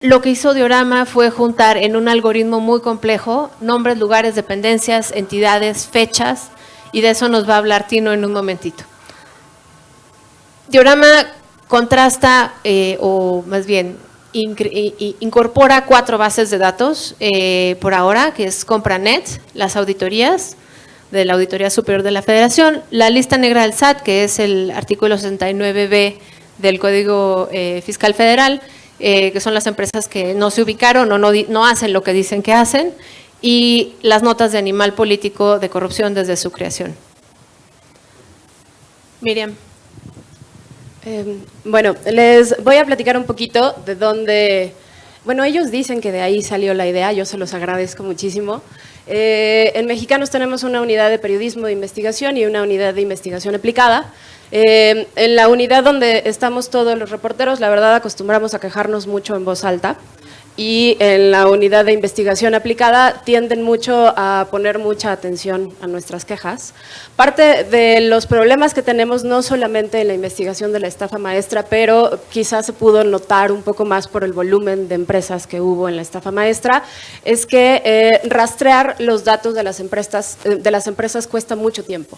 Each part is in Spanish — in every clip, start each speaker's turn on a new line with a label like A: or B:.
A: Lo que hizo Diorama fue juntar en un algoritmo muy complejo nombres, lugares, dependencias, entidades, fechas, y de eso nos va a hablar Tino en un momentito. Diorama contrasta, o más bien incorpora 4 bases de datos por ahora, que es CompraNet, las auditorías de la Auditoría Superior de la Federación, la lista negra del SAT, que es el artículo 69B del Código Fiscal Federal, que son las empresas que no se ubicaron o no hacen lo que dicen que hacen, y las notas de animal político de corrupción desde su creación. Miriam.
B: Bueno, les voy a platicar un poquito de dónde… Bueno, ellos dicen que de ahí salió la idea, yo se los agradezco muchísimo. En Mexicanos tenemos una unidad de periodismo de investigación y una unidad de investigación aplicada. En la unidad donde estamos todos los reporteros, la verdad acostumbramos a quejarnos mucho en voz alta, y en la unidad de investigación aplicada tienden mucho a poner mucha atención a nuestras quejas. Parte de los problemas que tenemos, no solamente en la investigación de la estafa maestra, pero quizás se pudo notar un poco más por el volumen de empresas que hubo en la estafa maestra, es que rastrear los datos de las empresas cuesta mucho tiempo.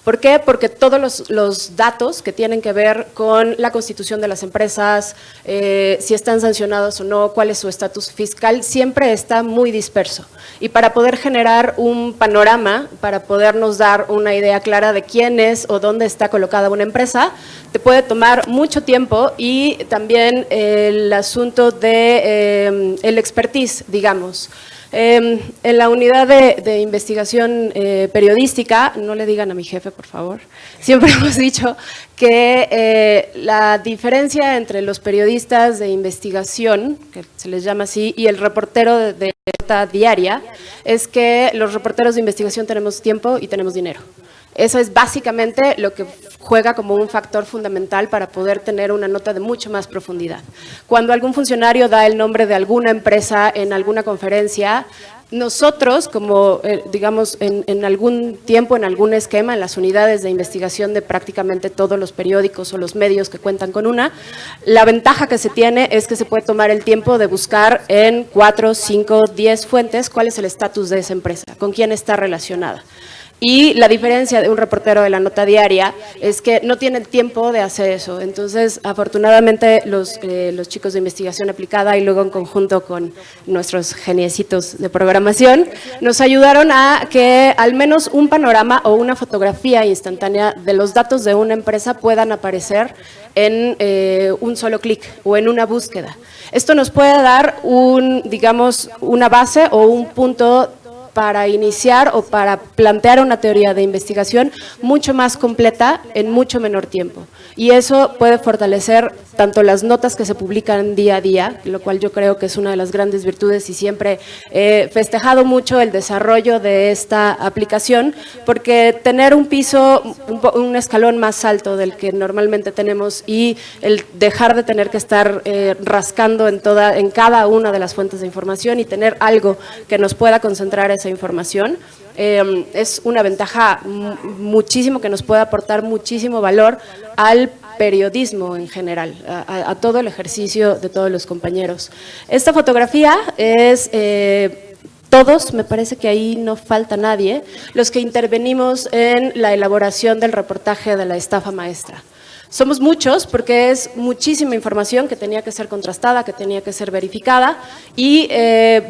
B: ¿Por qué? Porque todos los datos que tienen que ver con la constitución de las empresas, si están sancionados o no, cuál es su estatus fiscal, siempre está muy disperso. Y para poder generar un panorama, para podernos dar una idea clara de quién es o dónde está colocada una empresa, te puede tomar mucho tiempo, y también el asunto de el expertise, digamos. En la unidad de investigación periodística, no le digan a mi jefe, por favor, siempre hemos dicho que la diferencia entre los periodistas de investigación, que se les llama así, y el reportero de nota diaria, es que los reporteros de investigación tenemos tiempo y tenemos dinero. Eso es básicamente lo que juega como un factor fundamental para poder tener una nota de mucho más profundidad. Cuando algún funcionario da el nombre de alguna empresa en alguna conferencia, nosotros, como digamos en algún tiempo, en algún esquema, en las unidades de investigación de prácticamente todos los periódicos o los medios que cuentan con una, la ventaja que se tiene es que se puede tomar el tiempo de buscar en 4, 5, 10 fuentes cuál es el estatus de esa empresa, con quién está relacionada. Y la diferencia de un reportero de la nota diaria es que no tiene el tiempo de hacer eso. Entonces, afortunadamente, los chicos de investigación aplicada y luego en conjunto con nuestros geniecitos de programación, nos ayudaron a que al menos un panorama o una fotografía instantánea de los datos de una empresa puedan aparecer en un solo clic o en una búsqueda. Esto nos puede dar digamos, una base o un punto para iniciar o para plantear una teoría de investigación mucho más completa en mucho menor tiempo. Y eso puede fortalecer tanto las notas que se publican día a día, lo cual yo creo que es una de las grandes virtudes, y siempre he festejado mucho el desarrollo de esta aplicación, porque tener un piso, un escalón más alto del que normalmente tenemos, y el dejar de tener que estar rascando en cada una de las fuentes de información y tener algo que nos pueda concentrar esa información, es una ventaja muchísimo, que nos puede aportar muchísimo valor al periodismo en general, a todo el ejercicio de todos los compañeros. Esta fotografía es… todos, me parece que ahí no falta nadie, los que intervenimos en la elaboración del reportaje de la estafa maestra. Somos muchos porque es muchísima información que tenía que ser contrastada, que tenía que ser verificada, y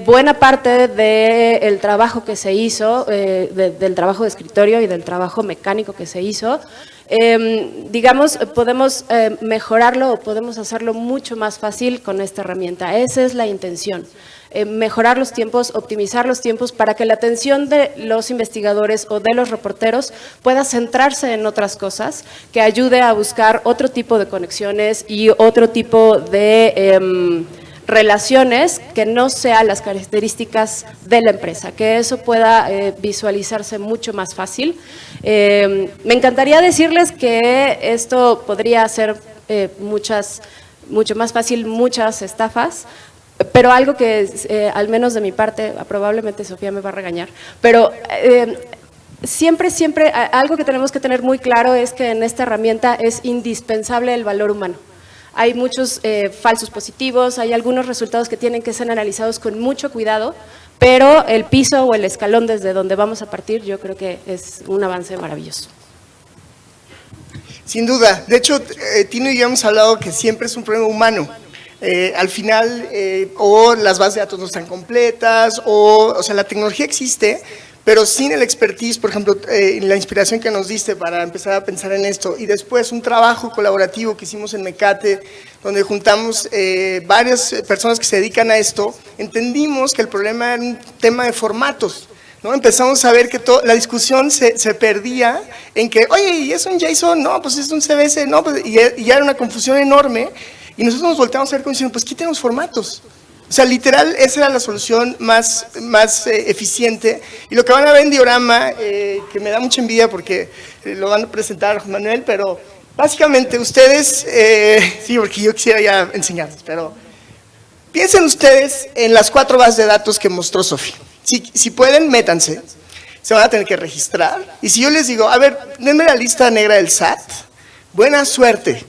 B: buena parte del trabajo que se hizo, del trabajo de escritorio y del trabajo mecánico que se hizo, digamos, podemos mejorarlo o podemos hacerlo mucho más fácil con esta herramienta. Esa es la intención. Mejorar los tiempos, optimizar los tiempos para que la atención de los investigadores o de los reporteros pueda centrarse en otras cosas, que ayude a buscar otro tipo de conexiones y otro tipo de relaciones que no sean las características de la empresa, que eso pueda visualizarse mucho más fácil. Me encantaría decirles que esto podría hacer mucho más fácil muchas estafas, pero algo que al menos de mi parte, probablemente Sofía me va a regañar, pero siempre, algo que tenemos que tener muy claro es que en esta herramienta es indispensable el valor humano. hay muchos falsos positivos, hay algunos resultados que tienen que ser analizados con mucho cuidado, pero el piso o el escalón desde donde vamos a partir yo creo que es un avance maravilloso.
C: Sin duda. De hecho, Tino y yo hemos hablado que siempre es un problema humano. Al final, o las bases de datos no están completas, o sea, la tecnología existe, pero sin el expertise, por ejemplo, la inspiración que nos diste para empezar a pensar en esto, y después un trabajo colaborativo que hicimos en Mecate, donde juntamos varias personas que se dedican a esto, entendimos que el problema era un tema de formatos, ¿no? Empezamos a ver que la discusión se perdía en que, oye, ¿y es un JSON? No, pues es un CSV, no, pues, y ya era una confusión enorme, y nosotros nos volteamos a ver como diciendo, pues quiten los formatos. O sea, literal, esa era la solución más eficiente. Y lo que van a ver en Diorama, que me da mucha envidia porque lo van a presentar Juan Manuel, pero básicamente ustedes, sí, porque yo quisiera ya enseñarles, pero piensen ustedes en las 4 bases de datos que mostró Sofi. Si pueden, métanse, se van a tener que registrar. Y si yo les digo, a ver, denme la lista negra del SAT, buena suerte,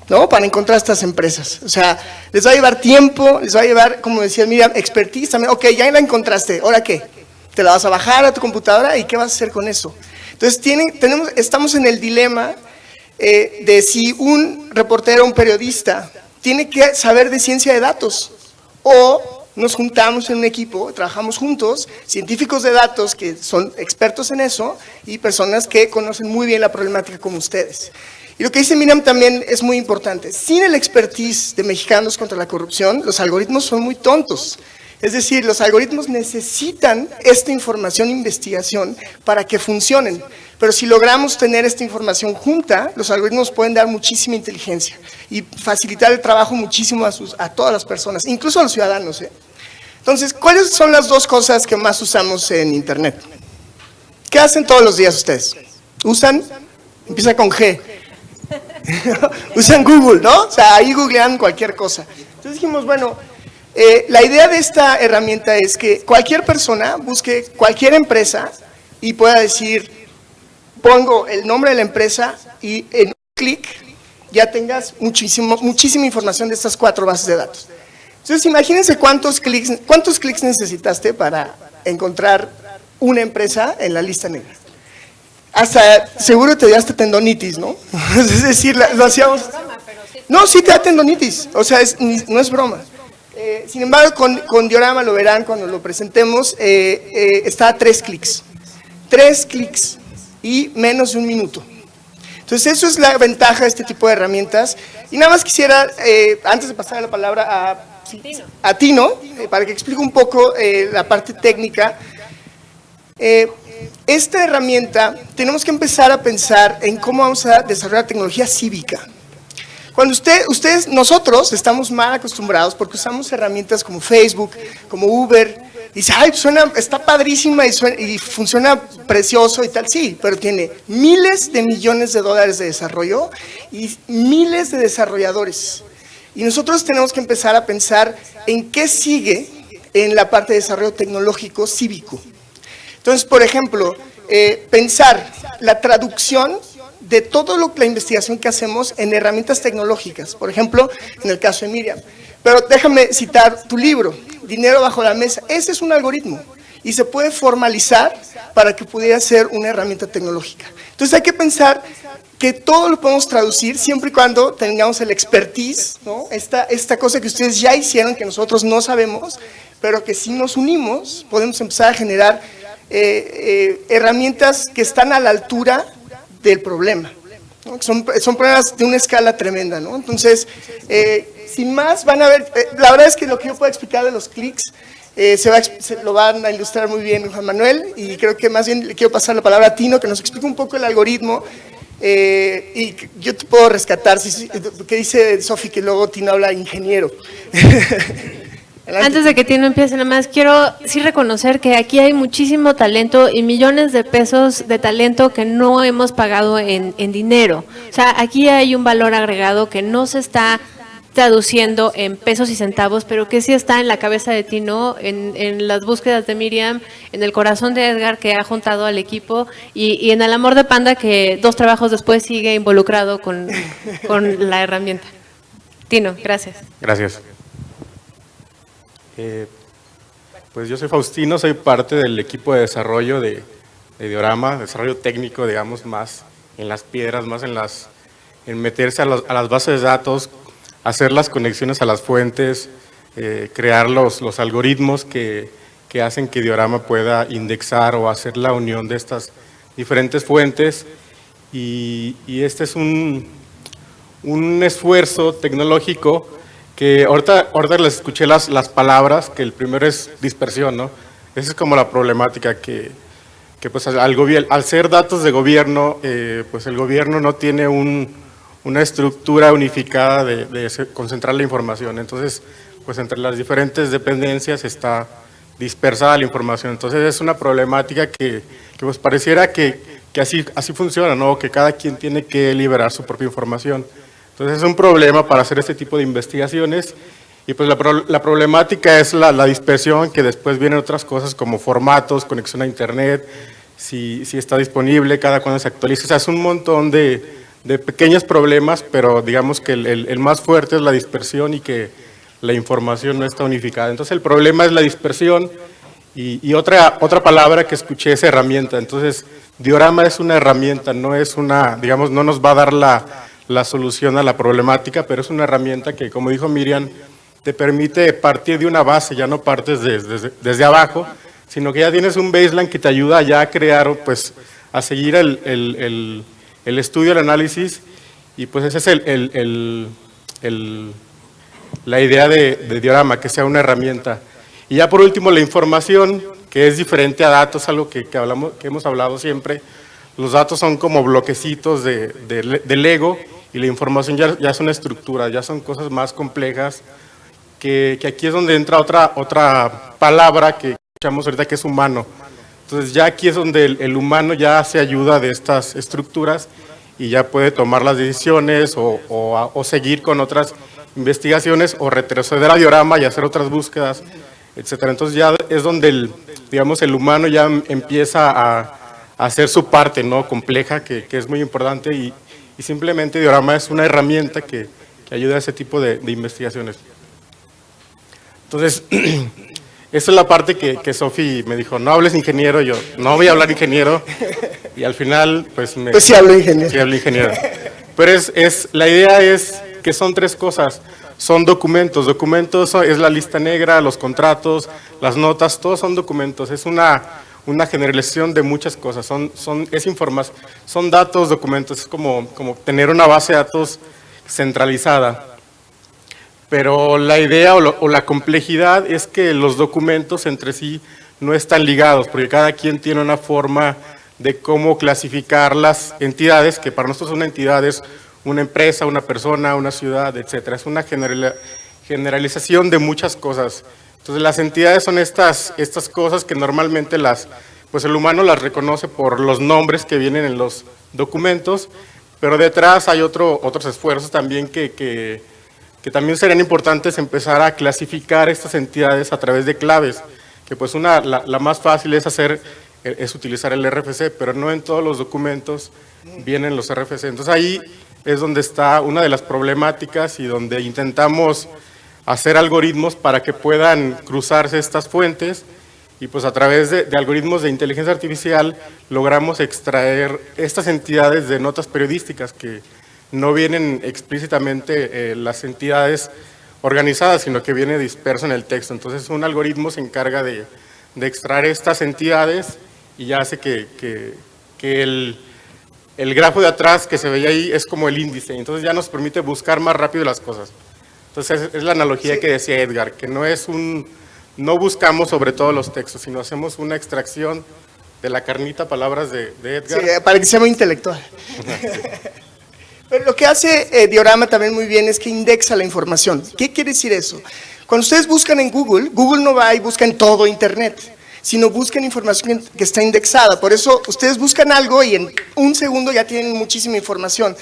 C: ¿no? Para encontrar estas empresas. O sea, les va a llevar tiempo, les va a llevar, como decía Miriam, expertise también. Ok, ya la encontraste, ¿ahora qué? ¿Te la vas a bajar a tu computadora y qué vas a hacer con eso? Entonces, estamos en el dilema de si un reportero, un periodista, tiene que saber de ciencia de datos o nos juntamos en un equipo, trabajamos juntos, científicos de datos que son expertos en eso y personas que conocen muy bien la problemática como ustedes. Y lo que dice Miriam también es muy importante. Sin el expertise de Mexicanos contra la Corrupción, los algoritmos son muy tontos. Es decir, los algoritmos necesitan esta información e investigación para que funcionen. Pero si logramos tener esta información junta, los algoritmos pueden dar muchísima inteligencia y facilitar el trabajo muchísimo a todas las personas, incluso a los ciudadanos. Entonces, ¿cuáles son las 2 cosas que más usamos en Internet? ¿Qué hacen todos los días ustedes? ¿Usan? Empieza con G. Usan Google, ¿no? O sea, ahí googlean cualquier cosa. Entonces dijimos, bueno, la idea de esta herramienta es que cualquier persona busque cualquier empresa y pueda decir, pongo el nombre de la empresa y en un clic ya tengas muchísima información de estas 4 bases de datos. Entonces imagínense cuántos clics necesitaste para encontrar una empresa en la lista negra. Hasta seguro te dio hasta tendonitis, ¿no? Es decir, lo hacíamos. No, sí te da tendonitis, o sea, no es broma. Sin embargo, con Diorama lo verán cuando lo presentemos, está a 3 clics. 3 clics y menos de 1 minuto. Entonces, eso es la ventaja de este tipo de herramientas. Y nada más quisiera, antes de pasar la palabra a Tino, para que explique un poco la parte técnica. Esta herramienta, tenemos que empezar a pensar en cómo vamos a desarrollar tecnología cívica. Cuando nosotros estamos mal acostumbrados porque usamos herramientas como Facebook, como Uber, y dice, ay, está padrísima y funciona precioso y tal, sí, pero tiene miles de millones de dólares de desarrollo y miles de desarrolladores. Y nosotros tenemos que empezar a pensar en qué sigue en la parte de desarrollo tecnológico cívico. Entonces, por ejemplo, pensar la traducción de toda la investigación que hacemos en herramientas tecnológicas, por ejemplo, en el caso de Miriam. Pero déjame citar tu libro, Dinero bajo la mesa. Ese es un algoritmo y se puede formalizar para que pudiera ser una herramienta tecnológica. Entonces hay que pensar que todo lo podemos traducir siempre y cuando tengamos el expertise, ¿no? Esta cosa que ustedes ya hicieron, que nosotros no sabemos, pero que si nos unimos podemos empezar a generar herramientas que están a la altura del problema, ¿no? Son problemas de una escala tremenda, ¿no? Entonces, sin más, van a ver, la verdad es que lo que yo puedo explicar de los clics, lo van a ilustrar muy bien Juan Manuel, y creo que más bien le quiero pasar la palabra a Tino, que nos explique un poco el algoritmo, y yo te puedo rescatar, que dice Sofi que luego Tino habla ingeniero.
A: Antes de que Tino empiece, nada más quiero sí reconocer que aquí hay muchísimo talento y millones de pesos de talento que no hemos pagado en dinero. O sea, aquí hay un valor agregado que no se está traduciendo en pesos y centavos, pero que sí está en la cabeza de Tino, en las búsquedas de Miriam, en el corazón de Edgar, que ha juntado al equipo, y en el amor de Panda, que 2 trabajos después sigue involucrado con la herramienta. Tino, gracias.
D: Gracias. Pues yo soy Faustino, soy parte del equipo de desarrollo de Diorama, desarrollo técnico, digamos, más en las piedras, más en meterse a las bases de datos, hacer las conexiones a las fuentes, crear los algoritmos que hacen que Diorama pueda indexar o hacer la unión de estas diferentes fuentes. Y este es un esfuerzo tecnológico que ahorita les escuché las palabras, que el primero es dispersión, ¿no? Esa es como la problemática que pues al ser datos de gobierno, pues el gobierno no tiene una estructura unificada de concentrar la información. Entonces, pues entre las diferentes dependencias está dispersada la información. Entonces es una problemática que pues pareciera que así funciona, ¿no? Que cada quien tiene que liberar su propia información. Entonces es un problema para hacer este tipo de investigaciones y pues la problemática es la dispersión, que después vienen otras cosas como formatos, conexión a internet, si está disponible, cada cuando se actualiza. O sea, es un montón de pequeños problemas, pero digamos que el más fuerte es la dispersión y que la información no está unificada. Entonces el problema es la dispersión y otra palabra que escuché es herramienta. Entonces Diorama es una herramienta, no es digamos, no nos va a dar la solución a la problemática, pero es una herramienta que, como dijo Miriam, te permite partir de una base, ya no partes desde abajo, sino que ya tienes un baseline que te ayuda ya a crear, pues, a seguir el estudio, el análisis, y pues esa es la idea de Diorama, que sea una herramienta. Y ya por último, la información, que es diferente a datos, algo que hemos hablado siempre. Los datos son como bloquecitos de Lego, y la información ya son estructuras, ya son cosas más complejas, que aquí es donde entra otra palabra que escuchamos ahorita, que es humano. Entonces ya aquí es donde el humano ya se ayuda de estas estructuras y ya puede tomar las decisiones o seguir con otras investigaciones o retroceder a Diorama y hacer otras búsquedas, etcétera. Entonces ya es donde digamos, el humano ya empieza a hacer su parte, ¿no? Compleja, que es muy importante, y simplemente Diorama es una herramienta que ayuda a ese tipo de investigaciones. Entonces, esa es la parte que Sofi me dijo, no hables ingeniero. Yo no voy a hablar ingeniero, y al final pues
C: sí hablo ingeniero.
D: Sí hablo ingeniero. Pero la idea es que son tres cosas. Son documentos es la lista negra, los contratos, las notas, todos son documentos. Es una generalización de muchas cosas, es información, son datos, documentos, es como tener una base de datos centralizada. Pero la idea o la complejidad es que los documentos entre sí no están ligados, porque cada quien tiene una forma de cómo clasificar las entidades, que para nosotros una entidad es una empresa, una persona, una ciudad, etcétera. Es una generalización de muchas cosas. Entonces las entidades son estas cosas que normalmente pues el humano las reconoce por los nombres que vienen en los documentos, pero detrás hay otros esfuerzos también que también serían importantes, empezar a clasificar estas entidades a través de claves, que pues la más fácil es utilizar el RFC, pero no en todos los documentos vienen los RFC. Entonces ahí es donde está una de las problemáticas y donde intentamos hacer algoritmos para que puedan cruzarse estas fuentes, y pues a través de algoritmos de inteligencia artificial logramos extraer estas entidades de notas periodísticas que no vienen explícitamente las entidades organizadas, sino que viene disperso en el texto. Entonces un algoritmo se encarga de extraer estas entidades y ya hace que el grafo de atrás que se veía ahí es como el índice, entonces ya nos permite buscar más rápido las cosas. Entonces es la analogía que decía Edgar, que no buscamos sobre todos los textos, sino hacemos una extracción de la carnita, palabras de Edgar.
C: Sí, para que sea muy intelectual. Pero lo que hace Diorama también muy bien es que indexa la información. ¿Qué quiere decir eso? Cuando ustedes buscan en Google, Google no va y busca en todo Internet, sino buscan información que está indexada. Por eso ustedes buscan algo y en un segundo ya tienen muchísima información.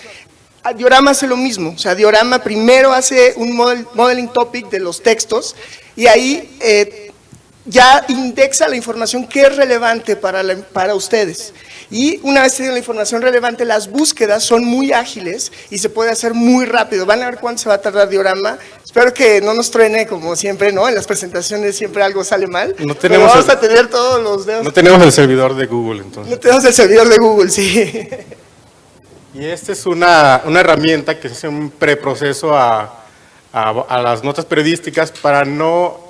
C: Diorama hace lo mismo. O sea, Diorama primero hace un modeling topic de los textos y ahí ya indexa la información que es relevante para ustedes. Y una vez teniendo la información relevante, las búsquedas son muy ágiles y se puede hacer muy rápido. Van a ver cuánto se va a tardar Diorama. Espero que no nos truene como siempre, ¿no? En las presentaciones siempre algo sale mal.
D: No tenemos
C: pero vamos a tener todos los dedos.
D: No tenemos el servidor de Google, entonces.
C: No tenemos el servidor de Google, sí.
D: Y esta es una herramienta que se hace un preproceso a las notas periodísticas para no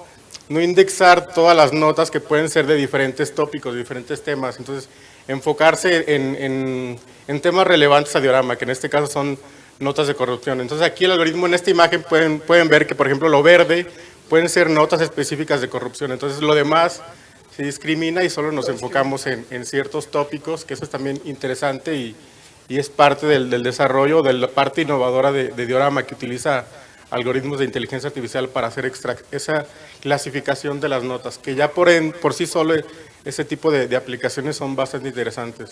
D: indexar todas las notas que pueden ser de diferentes tópicos, de diferentes temas. Entonces, enfocarse en temas relevantes a Diorama, que en este caso son notas de corrupción. Entonces, aquí el algoritmo en esta imagen pueden ver que, por ejemplo, lo verde pueden ser notas específicas de corrupción. Entonces, lo demás se discrimina y solo nos enfocamos en ciertos tópicos, que eso es también interesante y es parte del desarrollo, de la parte innovadora de Diorama, que utiliza algoritmos de inteligencia artificial para hacer esa clasificación de las notas, que ya por sí solo ese tipo de aplicaciones son bastante interesantes.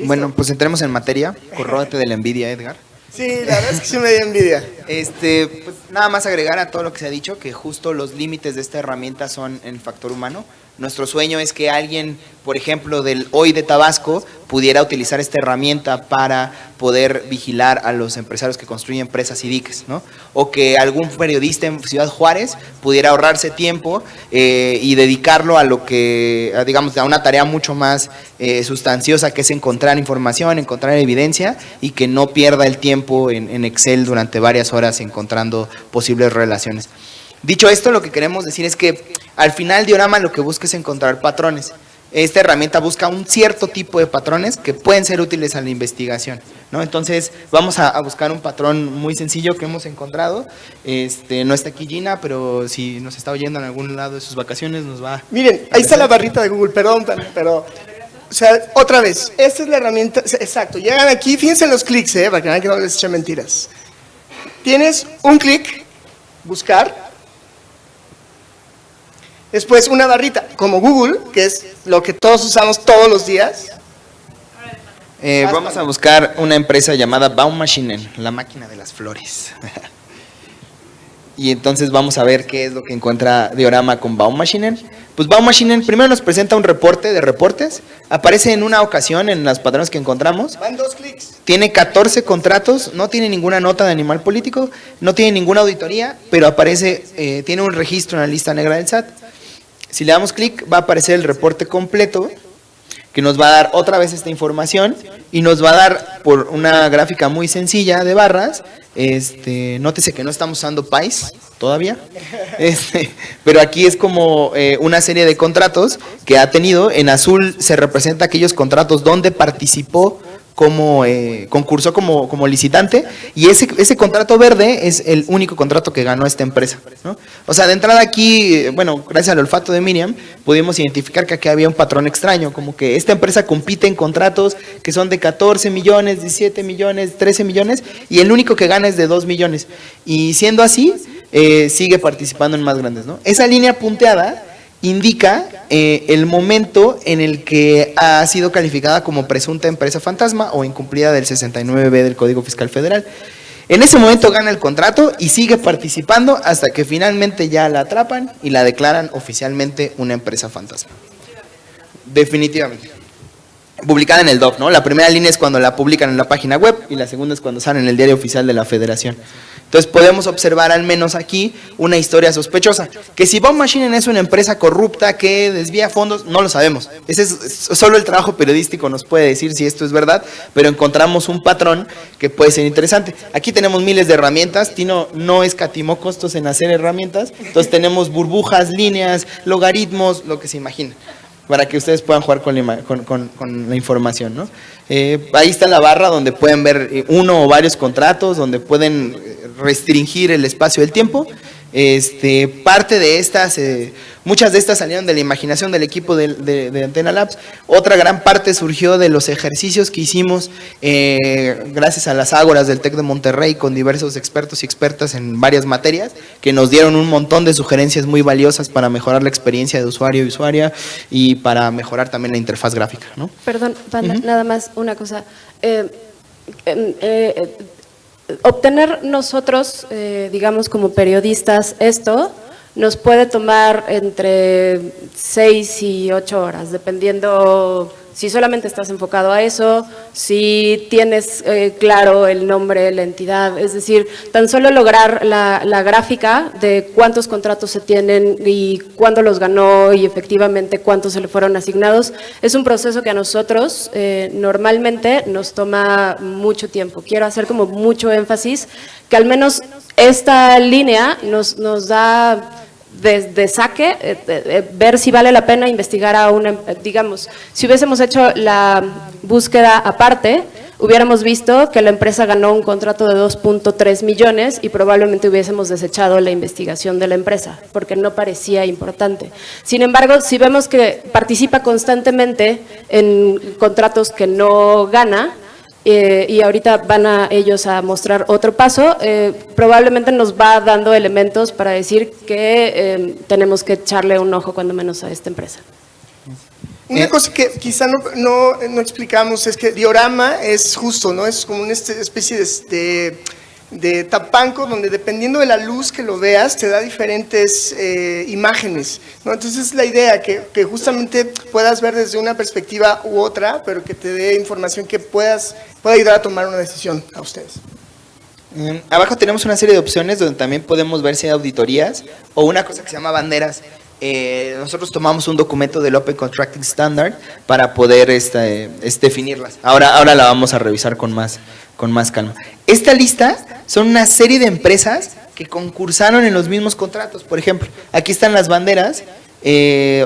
E: Bueno, pues entremos en materia. Corródete de la envidia, Edgar.
C: Sí, la verdad es que sí me dio envidia.
E: Pues nada más agregar a todo lo que se ha dicho, que justo los límites de esta herramienta son el factor humano. Nuestro sueño es que alguien, por ejemplo, del Hoy de Tabasco, pudiera utilizar esta herramienta para poder vigilar a los empresarios que construyen presas y diques, ¿no? O que algún periodista en Ciudad Juárez pudiera ahorrarse tiempo y dedicarlo a lo que, digamos, a una tarea mucho más sustanciosa, que es encontrar información, encontrar evidencia, y que no pierda el tiempo en Excel durante varias horas encontrando posibles relaciones. Dicho esto, lo que queremos decir es que al final Diorama lo que busca es encontrar patrones. Esta herramienta busca un cierto tipo de patrones que pueden ser útiles a la investigación, ¿no? Entonces vamos a buscar un patrón muy sencillo que hemos encontrado. No está aquí Gina, pero si nos está oyendo en algún lado de sus vacaciones nos va.
C: Miren, ahí está la barrita de Google, perdón, pero... O sea, otra vez, esta es la herramienta, exacto, llegan aquí, fíjense en los clics, para que no les echen mentiras. Tienes un clic, buscar, después una barrita, como Google, que es lo que todos usamos todos los días.
E: Vamos a buscar una empresa llamada Baumaschinen, la máquina de las flores. Y entonces vamos a ver qué es lo que encuentra Diorama con Baumaschinen. Pues Baumaschinen primero nos presenta un reporte de reportes. Aparece en una ocasión en los patrones que encontramos.
C: Van 2 clics.
E: Tiene 14 contratos, no tiene ninguna nota de animal político, no tiene ninguna auditoría, pero aparece, tiene un registro en la lista negra del SAT. Si le damos clic, va a aparecer el reporte completo, que nos va a dar otra vez esta información y nos va a dar por una gráfica muy sencilla de barras. Nótese que no estamos usando PICE todavía, pero aquí es como una serie de contratos que ha tenido. En azul se representa aquellos contratos donde participó concursó como licitante, y ese contrato verde es el único contrato que ganó esta empresa, ¿no? O sea, de entrada aquí, bueno, gracias al olfato de Miriam, pudimos identificar que aquí había un patrón extraño, como que esta empresa compite en contratos que son de 14 millones, 17 millones, 13 millones, y el único que gana es de 2 millones, y siendo así, sigue participando en más grandes, ¿no? Esa línea punteada indica el momento en el que ha sido calificada como presunta empresa fantasma o incumplida del 69B del Código Fiscal Federal. En ese momento gana el contrato y sigue participando hasta que finalmente ya la atrapan y la declaran oficialmente una empresa fantasma. Definitivamente. Publicada en el DOF, ¿no? La primera línea es cuando la publican en la página web y la segunda es cuando sale en el diario oficial de la Federación. Entonces podemos observar al menos aquí una historia sospechosa, que si Baumaschinen es una empresa corrupta que desvía fondos, no lo sabemos. Ese es solo el trabajo periodístico nos puede decir si esto es verdad, pero encontramos un patrón que puede ser interesante. Aquí tenemos miles de herramientas, Tino no escatimó costos en hacer herramientas, entonces tenemos burbujas, líneas, logaritmos, lo que se imagina, para que ustedes puedan jugar con la información, ¿no? Ahí está la barra donde pueden ver uno o varios contratos, donde pueden restringir el espacio del tiempo. Parte de estas, muchas de estas salieron de la imaginación del equipo de Antena Labs. Otra gran parte surgió de los ejercicios que hicimos gracias a las ágoras del TEC de Monterrey con diversos expertos y expertas en varias materias que nos dieron un montón de sugerencias muy valiosas para mejorar la experiencia de usuario y usuaria y para mejorar también la interfaz gráfica, ¿no?
B: Perdón, Panda, nada más una cosa. Obtener nosotros, digamos como periodistas, esto nos puede tomar entre 6 y 8 horas, dependiendo si solamente estás enfocado a eso, si tienes claro el nombre, la entidad, es decir, tan solo lograr la gráfica de cuántos contratos se tienen y cuándo los ganó y efectivamente cuántos se le fueron asignados, es un proceso que a nosotros normalmente nos toma mucho tiempo. Quiero hacer como mucho énfasis que al menos esta línea nos da de saque, ver si vale la pena investigar a una, digamos, si hubiésemos hecho la búsqueda aparte, hubiéramos visto que la empresa ganó un contrato de 2.3 millones y probablemente hubiésemos desechado la investigación de la empresa, porque no parecía importante. Sin embargo, si vemos que participa constantemente en contratos que no gana, y ahorita van ellos a mostrar otro paso, probablemente nos va dando elementos para decir que tenemos que echarle un ojo cuando menos a esta empresa.
C: Una cosa que quizá no explicamos es que diorama es justo, ¿no? Es como una especie de tapanco donde dependiendo de la luz que lo veas te da diferentes imágenes, ¿no? Entonces la idea que justamente puedas ver desde una perspectiva u otra, pero que te dé información que pueda ayudar a tomar una decisión a ustedes.
E: Abajo tenemos una serie de opciones donde también podemos ver si hay auditorías o una cosa que se llama banderas. Nosotros tomamos un documento del Open Contracting Standard para poder definirlas. Ahora la vamos a revisar con más calma. Esta lista son una serie de empresas que concursaron en los mismos contratos. Por ejemplo, aquí están las banderas.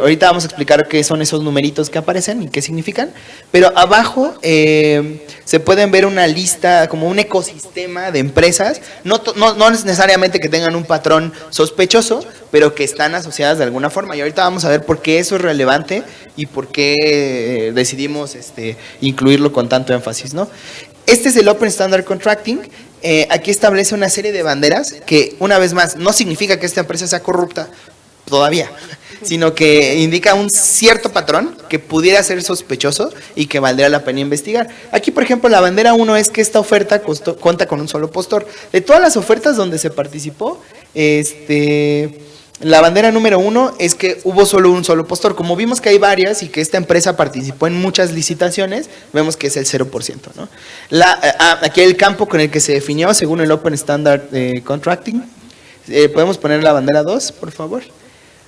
E: Ahorita vamos a explicar qué son esos numeritos que aparecen y qué significan, pero abajo se pueden ver una lista, como un ecosistema de empresas, no es necesariamente que tengan un patrón sospechoso, pero que están asociadas de alguna forma, y ahorita vamos a ver por qué eso es relevante y por qué decidimos incluirlo con tanto énfasis, ¿no? Este es el Open Standard Contracting. Aquí establece una serie de banderas que, una vez más, no significa que esta empresa sea corrupta todavía, sino que indica un cierto patrón que pudiera ser sospechoso y que valdría la pena investigar. Aquí, por ejemplo, la bandera 1 es que esta oferta cuenta con un solo postor. De todas las ofertas donde se participó, la bandera número 1 es que hubo solo un solo postor. Como vimos que hay varias y que esta empresa participó en muchas licitaciones, vemos que es el 0%, ¿no? Aquí el campo con el que se definió según el Open Standard Contracting. ¿Podemos poner la bandera 2, por favor?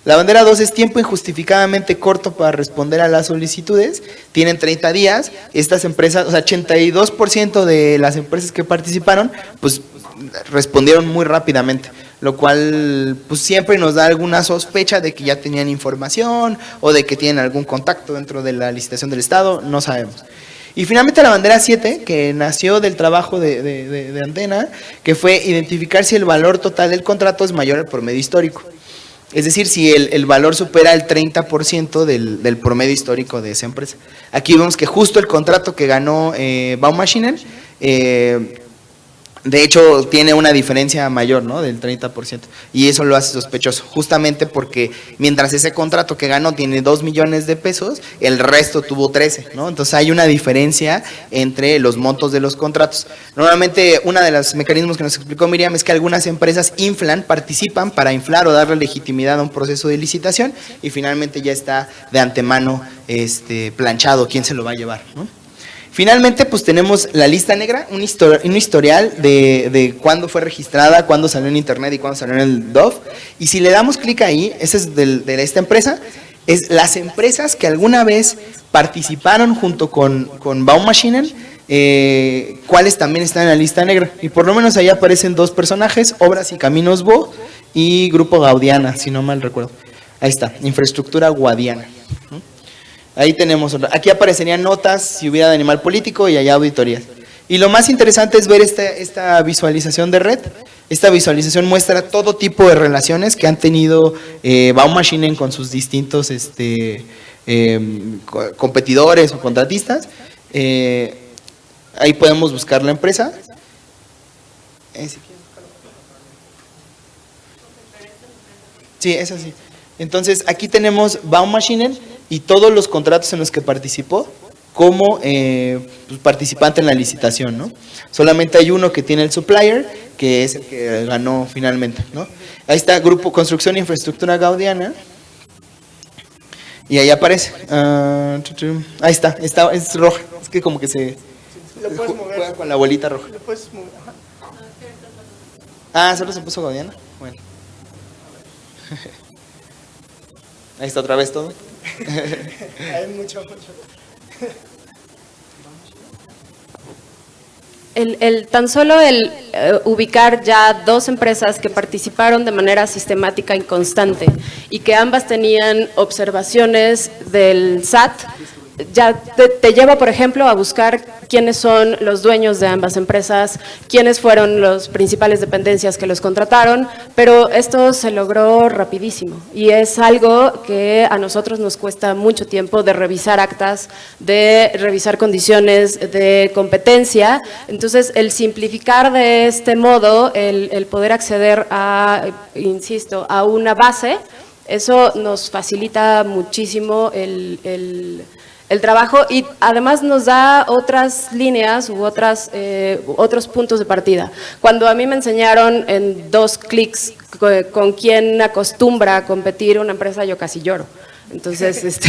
E: La bandera 2 es tiempo injustificadamente corto para responder a las solicitudes, tienen 30 días, estas empresas, o sea, 82% de las empresas que participaron, pues respondieron muy rápidamente, lo cual pues siempre nos da alguna sospecha de que ya tenían información o de que tienen algún contacto dentro de la licitación del Estado, no sabemos. Y finalmente la bandera 7, que nació del trabajo de Antena, que fue identificar si el valor total del contrato es mayor al promedio histórico. Es decir, si el valor supera el 30% del promedio histórico de esa empresa. Aquí vemos que justo el contrato que ganó Baumaschinen, de hecho tiene una diferencia mayor, ¿no? Del 30%. Y eso lo hace sospechoso, justamente porque mientras ese contrato que ganó tiene 2 millones de pesos, el resto tuvo 13, ¿no? Entonces hay una diferencia entre los montos de los contratos. Normalmente uno de los mecanismos que nos explicó Miriam es que algunas empresas participan para inflar o darle legitimidad a un proceso de licitación y finalmente ya está de antemano planchado quién se lo va a llevar, ¿no? Finalmente, pues tenemos la lista negra, un historial de cuándo fue registrada, cuándo salió en internet y cuándo salió en el DOF. Y si le damos clic ahí, ese es de esta empresa, es las empresas que alguna vez participaron junto con Baumaschinen, cuáles también están en la lista negra. Y por lo menos ahí aparecen 2 personajes, Obras y Caminos Bo y Grupo Gaudiana, si no mal recuerdo. Ahí está, Infraestructura Guadiana. Ahí tenemos otra. Aquí aparecerían notas si hubiera de animal político y allá auditorías. Y lo más interesante es ver esta visualización de red. Esta visualización muestra todo tipo de relaciones que han tenido Baumaschinen con sus distintos competidores o contratistas. Ahí podemos buscar la empresa. Sí, es así. Entonces, aquí tenemos Baumaschinen y todos los contratos en los que participó como participante en la licitación, ¿no? Solamente hay uno que tiene el supplier, que es el que ganó finalmente, ¿no? Ahí está Grupo Construcción e Infraestructura Gaudiana. Y ahí aparece. Ahí está, es roja. Es que como que se
C: Lo puedes mover.
E: juega con la bolita roja.
C: Lo puedes mover. Ajá.
E: Ah, ¿solo se puso Gaudiana? Bueno. Ahí está otra vez todo.
C: Hay mucho.
B: Tan solo el ubicar ya 2 empresas que participaron de manera sistemática y constante y que ambas tenían observaciones del SAT, ya te lleva, por ejemplo, a buscar quiénes son los dueños de ambas empresas, quiénes fueron las principales dependencias que los contrataron, pero esto se logró rapidísimo y es algo que a nosotros nos cuesta mucho tiempo de revisar actas, de revisar condiciones de competencia. Entonces, el simplificar de este modo, el poder acceder a, insisto, a una base, eso nos facilita muchísimo el trabajo y además nos da otras líneas u otros puntos de partida. Cuando a mí me enseñaron en 2 clics con quién acostumbra a competir una empresa, yo casi lloro. Entonces,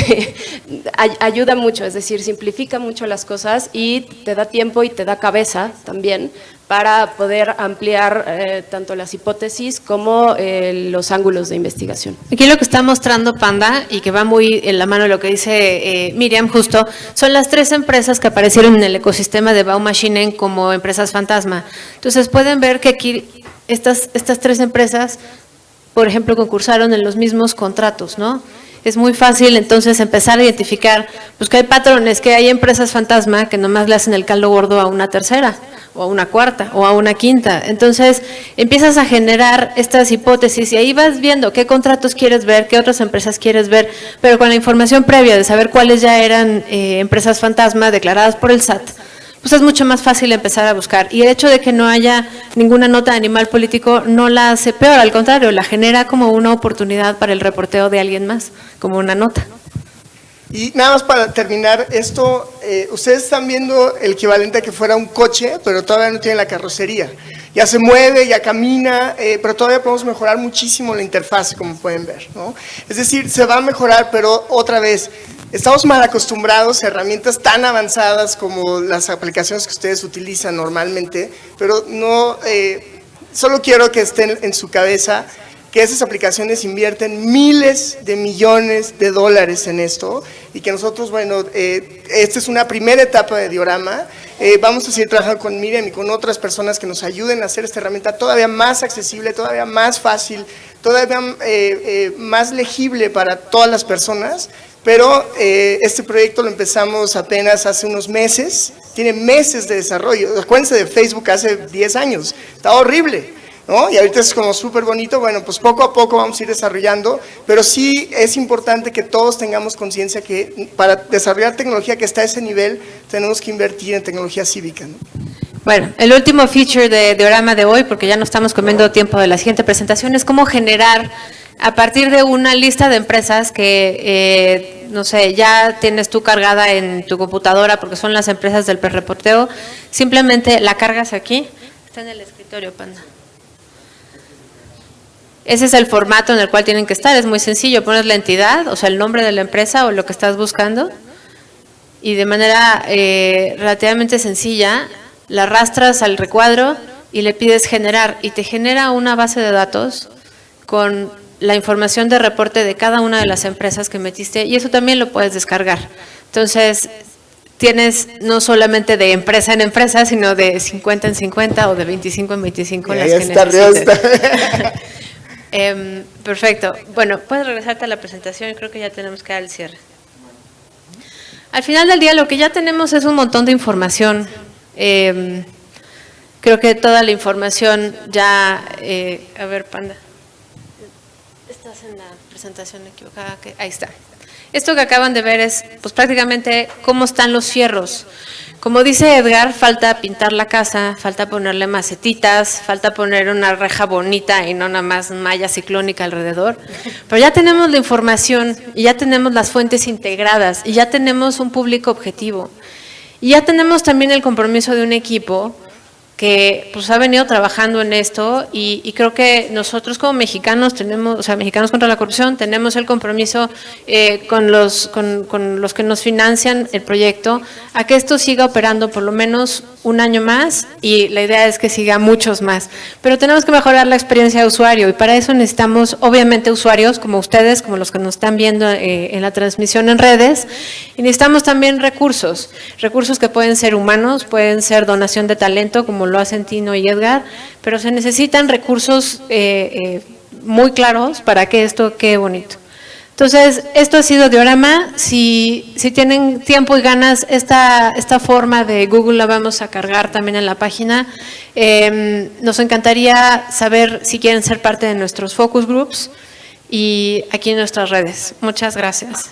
B: ayuda mucho, es decir, simplifica mucho las cosas y te da tiempo y te da cabeza también para poder ampliar tanto las hipótesis como los ángulos de investigación.
A: Aquí lo que está mostrando Panda, y que va muy en la mano de lo que dice Miriam justo, son las 3 empresas que aparecieron en el ecosistema de Baumaschinen como empresas fantasma. Entonces pueden ver que aquí estas 3 empresas, por ejemplo, concursaron en los mismos contratos, ¿no? Es muy fácil entonces empezar a identificar, pues que hay patrones, que hay empresas fantasma que nomás le hacen el caldo gordo a una tercera, o a una cuarta, o a una quinta. Entonces empiezas a generar estas hipótesis y ahí vas viendo qué contratos quieres ver, qué otras empresas quieres ver, pero con la información previa de saber cuáles ya eran empresas fantasma declaradas por el SAT, pues es mucho más fácil empezar a buscar. Y el hecho de que no haya ninguna nota de animal político no la hace peor, al contrario, la genera como una oportunidad para el reporteo de alguien más, como una nota.
C: Y nada más para terminar, esto, ustedes están viendo el equivalente a que fuera un coche, pero todavía no tiene la carrocería. Ya se mueve, ya camina, pero todavía podemos mejorar muchísimo la interfaz, como pueden ver, ¿no? Es decir, se va a mejorar, pero otra vez, estamos mal acostumbrados a herramientas tan avanzadas como las aplicaciones que ustedes utilizan normalmente, pero no, solo quiero que estén en su cabeza que esas aplicaciones invierten miles de millones de dólares en esto y que nosotros, bueno, esta es una primera etapa de Diorama. Vamos a seguir trabajando con Miriam y con otras personas que nos ayuden a hacer esta herramienta todavía más accesible, todavía más fácil, todavía más legible para todas las personas. Pero este proyecto lo empezamos apenas hace unos meses, tiene meses de desarrollo. Acuérdense de Facebook hace 10 años, estaba horrible, ¿no? Y ahorita es como súper bonito. Bueno, pues poco a poco vamos a ir desarrollando, pero sí es importante que todos tengamos conciencia que para desarrollar tecnología que está a ese nivel, tenemos que invertir en tecnología cívica, ¿no?
A: Bueno, el último feature de Diorama de hoy, porque ya no estamos comiendo tiempo de la siguiente presentación, es cómo generar a partir de una lista de empresas que, no sé, ya tienes tú cargada en tu computadora porque son las empresas del reporteo, simplemente la cargas aquí, está en el escritorio, Panda. Ese es el formato en el cual tienen que estar, es muy sencillo, pones la entidad, o sea, el nombre de la empresa o lo que estás buscando, y de manera relativamente sencilla, la arrastras al recuadro y le pides generar, y te genera una base de datos con la información de reporte de cada una de las empresas que metiste, y eso también lo puedes descargar. Entonces, tienes no solamente de empresa en empresa, sino de 50 en 50 o de 25 en 25 las que necesites. Perfecto. Bueno, puedes regresarte a la presentación, creo que ya tenemos que dar el cierre. Al final del día lo que ya tenemos es un montón de información. Creo que toda la información ya… a ver, Panda. Estás en la presentación equivocada. Ahí está. Esto que acaban de ver es pues prácticamente cómo están los fierros. Como dice Edgar, falta pintar la casa, falta ponerle macetitas, falta poner una reja bonita y no nada más malla ciclónica alrededor. Pero ya tenemos la información y ya tenemos las fuentes integradas y ya tenemos un público objetivo. Y ya tenemos también el compromiso de un equipo que pues ha venido trabajando en esto y creo que nosotros como mexicanos tenemos, o sea, Mexicanos contra la Corrupción, tenemos el compromiso con los que nos financian el proyecto a que esto siga operando por lo menos un año más y la idea es que siga muchos más. Pero tenemos que mejorar la experiencia de usuario y para eso necesitamos obviamente usuarios como ustedes, como los que nos están viendo en la transmisión en redes, y necesitamos también recursos que pueden ser humanos, pueden ser donación de talento como lo hacen Tino y Edgar, pero se necesitan recursos muy claros para que esto quede bonito. Entonces, esto ha sido Diorama. Si tienen tiempo y ganas, esta forma de Google la vamos a cargar también en la página. Nos encantaría saber si quieren ser parte de nuestros focus groups y aquí en nuestras redes. Muchas gracias.